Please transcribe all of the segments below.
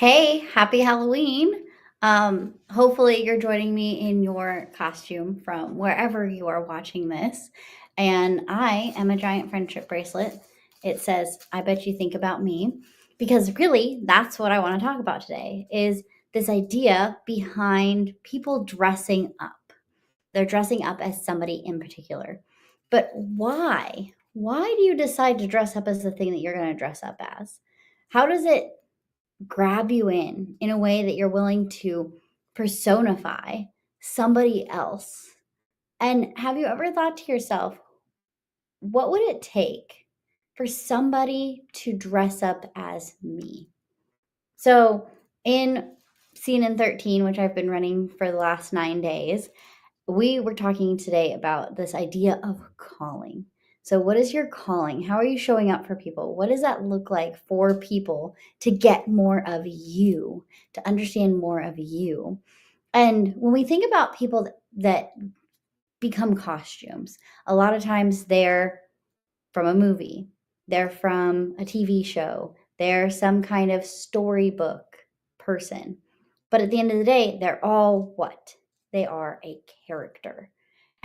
Hey, happy Halloween. Hopefully you're joining me in your costume from wherever you are watching this. And I am a giant friendship bracelet. It says, I bet you think about me. Because really, that's what I want to talk about today is this idea behind people dressing up. They're dressing up as somebody in particular. But why? Why do you decide to dress up as the thing that you're going to dress up as? How does it grab you in a way that you're willing to personify somebody else? And have you ever thought to yourself, what would it take for somebody to dress up as me? So, in Scene in 13, which I've been running for the last 9 days, we were talking today about this idea of calling. So, what is your calling? How are you showing up for people? What does that look like for people to get more of you, to understand more of you? And when we think about people that become costumes, a lot of times they're from a movie, they're from a TV show, they're some kind of storybook person. But at the end of the day, they're all what? They are a character.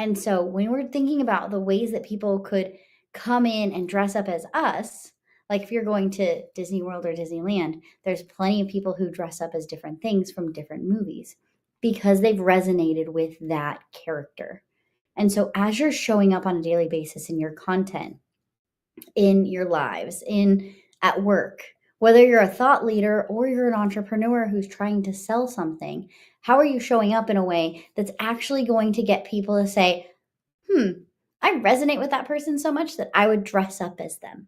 And so when we're thinking about the ways that people could come in and dress up as us, like if you're going to Disney World or Disneyland, there's plenty of people who dress up as different things from different movies because they've resonated with that character. And so as you're showing up on a daily basis in your content, in your lives, in at work, whether you're a thought leader or you're an entrepreneur who's trying to sell something, how are you showing up in a way that's actually going to get people to say, I resonate with that person so much that I would dress up as them?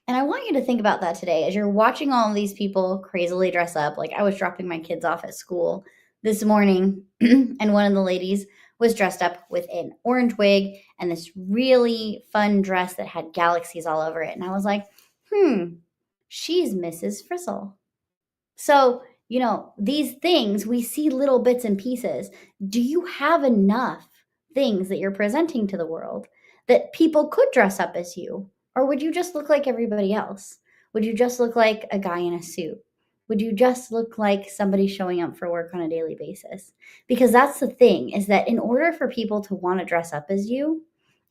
And I want you to think about that today as you're watching all of these people crazily dress up. Like I was dropping my kids off at school this morning, and one of the ladies was dressed up with an orange wig and this really fun dress that had galaxies all over it. And I was like, she's Mrs. Frizzle. So, these things, we see little bits and pieces. Do you have enough things that you're presenting to the world that people could dress up as you? Or would you just look like everybody else? Would you just look like a guy in a suit? Would you just look like somebody showing up for work on a daily basis? Because that's the thing, is that in order for people to want to dress up as you,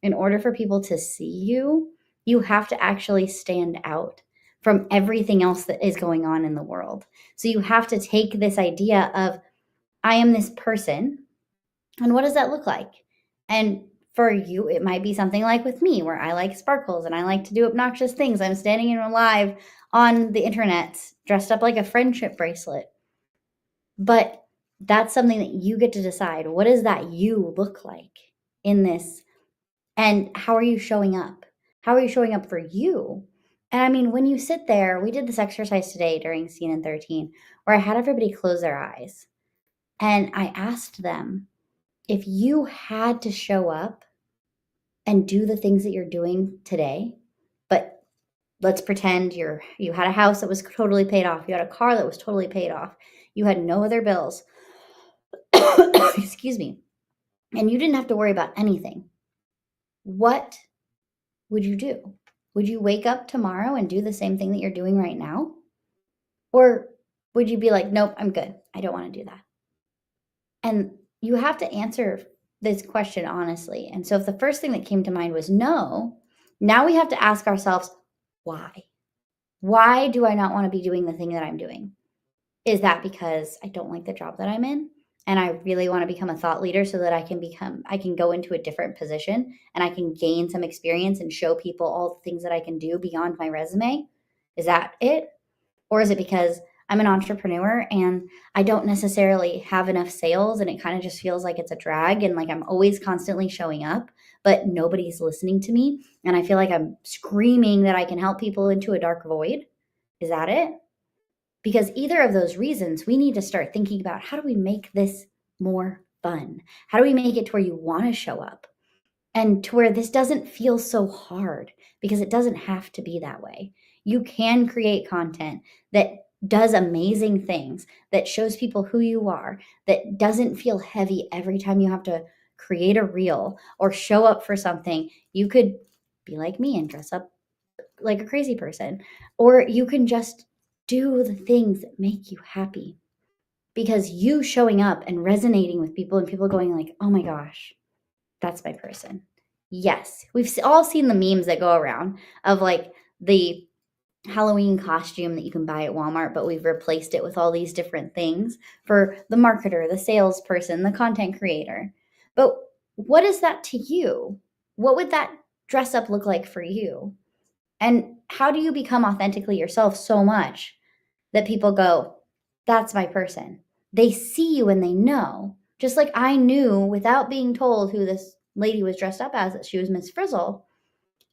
in order for people to see you, you have to actually stand out from everything else that is going on in the world. So you have to take this idea of, I am this person, and what does that look like? And for you, it might be something like with me, where I like sparkles and I like to do obnoxious things. I'm standing in live on the internet, dressed up like a friendship bracelet. But that's something that you get to decide. What does that you look like in this? And how are you showing up? How are you showing up for you? And I mean, when you sit there, we did this exercise today during Scene in 13, where I had everybody close their eyes. And I asked them, if you had to show up and do the things that you're doing today, but let's pretend you had a house that was totally paid off, you had a car that was totally paid off, you had no other bills, excuse me, and you didn't have to worry about anything, what would you do? Would you wake up tomorrow and do the same thing that you're doing right now? Or would you be like, nope, I'm good. I don't want to do that. And you have to answer this question honestly. And so if the first thing that came to mind was no, now we have to ask ourselves, why? Why do I not want to be doing the thing that I'm doing? Is that because I don't like the job that I'm in? And I really want to become a thought leader so that I can go into a different position and I can gain some experience and show people all the things that I can do beyond my resume? Is that it? Or is it because I'm an entrepreneur and I don't necessarily have enough sales and it kind of just feels like it's a drag and like I'm always constantly showing up, but nobody's listening to me. And I feel like I'm screaming that I can help people into a dark void? Is that it? Because either of those reasons, we need to start thinking about, how do we make this more fun? How do we make it to where you want to show up and to where this doesn't feel so hard? Because it doesn't have to be that way. You can create content that does amazing things, that shows people who you are, that doesn't feel heavy every time you have to create a reel or show up for something. You could be like me and dress up like a crazy person, or you can just Do the things that make you happy. Because you showing up and resonating with people and people going like, oh my gosh, that's my person. Yes, we've all seen the memes that go around of like the Halloween costume that you can buy at Walmart, but we've replaced it with all these different things for the marketer, the salesperson, the content creator. But what is that to you? What would that dress up look like for you? And how do you become authentically yourself so much that people go, that's my person? They see you and they know. Just like I knew without being told who this lady was dressed up as, that she was Miss Frizzle.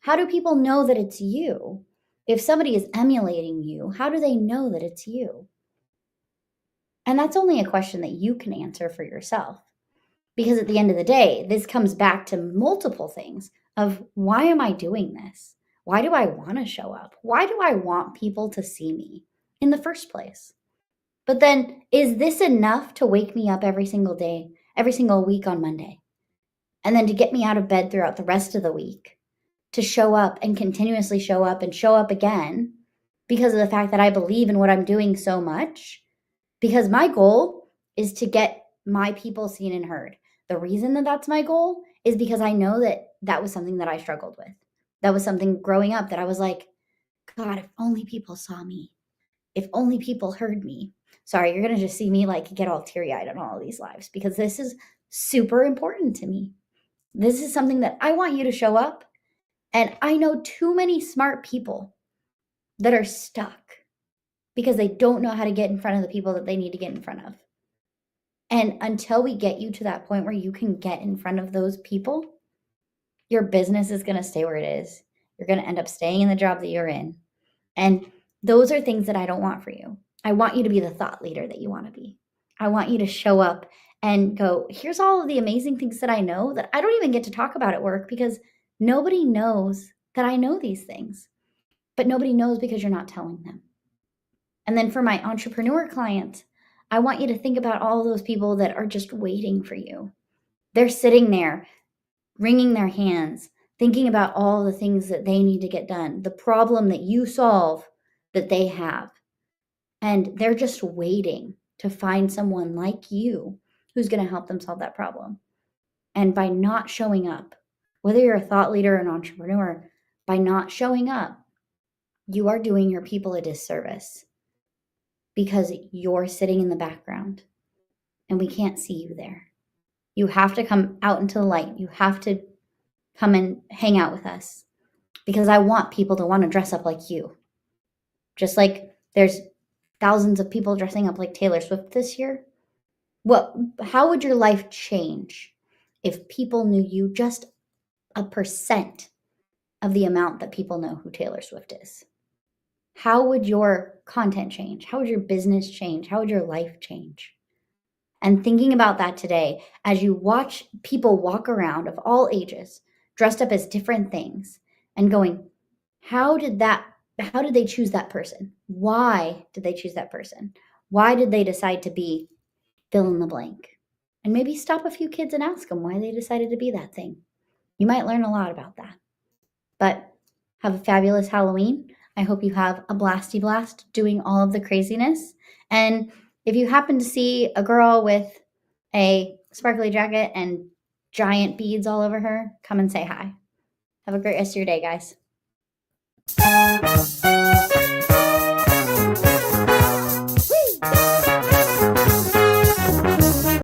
How do people know that it's you? If somebody is emulating you, how do they know that it's you? And that's only a question that you can answer for yourself. Because at the end of the day, this comes back to multiple things of why am I doing this? Why do I want to show up? Why do I want people to see me in the first place? But then, is this enough to wake me up every single day, every single week on Monday? And then to get me out of bed throughout the rest of the week? To show up and continuously show up and show up again because of the fact that I believe in what I'm doing so much? Because my goal is to get my people seen and heard. The reason that that's my goal is because I know that that was something that I struggled with. That was something growing up that I was like, God, if only people saw me. If only people heard me. Sorry, you're going to just see me like get all teary-eyed on all of these lives because this is super important to me. This is something that I want you to show up. And I know too many smart people that are stuck because they don't know how to get in front of the people that they need to get in front of. And until we get you to that point where you can get in front of those people, your business is going to stay where it is. You're going to end up staying in the job that you're in. And those are things that I don't want for you. I want you to be the thought leader that you want to be. I want you to show up and go, here's all of the amazing things that I know that I don't even get to talk about at work because nobody knows that I know these things. But nobody knows because you're not telling them. And then for my entrepreneur clients, I want you to think about all those people that are just waiting for you. They're sitting there, wringing their hands, thinking about all the things that they need to get done, the problem that you solve that they have. And they're just waiting to find someone like you who's going to help them solve that problem. And by not showing up, whether you're a thought leader or an entrepreneur, by not showing up, you are doing your people a disservice because you're sitting in the background and we can't see you there. You have to come out into the light. You have to come and hang out with us because I want people to want to dress up like you. Just like there's thousands of people dressing up like Taylor Swift this year. How would your life change if people knew you just a percent of the amount that people know who Taylor Swift is? How would your content change? How would your business change? How would your life change? And thinking about that today, as you watch people walk around of all ages, dressed up as different things, and going, how did they choose that person? Why did they choose that person? Why did they decide to be fill in the blank? And maybe stop a few kids and ask them why they decided to be that thing. You might learn a lot about that. But have a fabulous Halloween. I hope you have a blasty blast doing all of the craziness. And if you happen to see a girl with a sparkly jacket and giant beads all over her, come and say hi. Have a great rest of your day, guys.